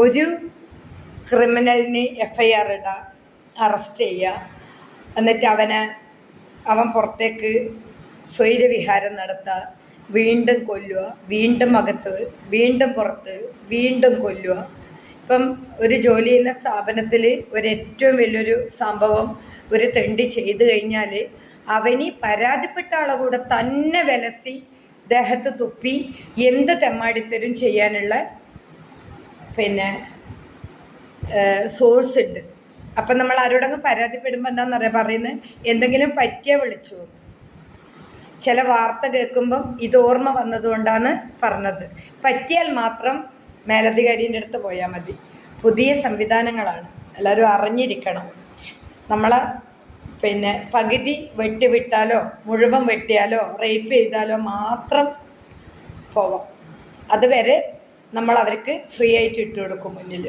ഒരു ക്രിമിനലിന് FIR ഇടുക, arrest ചെയ്യുക, എന്നിട്ട് അവൻ പുറത്തേക്ക് സ്വൈരവിഹാരം നടത്തുക, വീണ്ടും കൊല്ലുക, വീണ്ടും അകത്ത്, വീണ്ടും പുറത്ത്, വീണ്ടും കൊല്ലുക. ഇപ്പം ഒരു ജോലി ചെയ്യുന്ന സ്ഥാപനത്തിൽ ഏറ്റവും വലിയൊരു സംഭവം ഒരു തെണ്ടി ചെയ്തു കഴിഞ്ഞാൽ അവന് പരാതിപ്പെട്ട ആളെ കൂടെ തന്നെ വിലസി ദേഹത്ത് തുപ്പി എന്ത് തെമ്മാടിത്തരും ചെയ്യാനുള്ള സോഴ്സ് ഉണ്ട്. അപ്പം നമ്മൾ ആരോടെങ്കിലും പരാതിപ്പെടുമ്പോൾ എന്താണെന്നറിയാം പറയുന്നത്, എന്തെങ്കിലും പറ്റിയ വിളിച്ചു. ചില വാർത്ത കേൾക്കുമ്പം ഇത് ഓർമ്മ വന്നതുകൊണ്ടാണ് പറഞ്ഞത്. പറ്റിയാൽ മാത്രം മേലധികാരീൻ്റെ അടുത്ത് പോയാൽ മതി. പുതിയ സംവിധാനങ്ങളാണ്, എല്ലാവരും അറിഞ്ഞിരിക്കണം. നമ്മളെ പകുതി വെട്ടിവിട്ടാലോ മുഴുവൻ വെട്ടിയാലോ റേപ്പ് ചെയ്താലോ മാത്രം പോവാം. അതുവരെ നമ്മൾ അവർക്ക് ഫ്രീ ആയിട്ട് ഇട്ട് കൊടുക്കും മുന്നിൽ.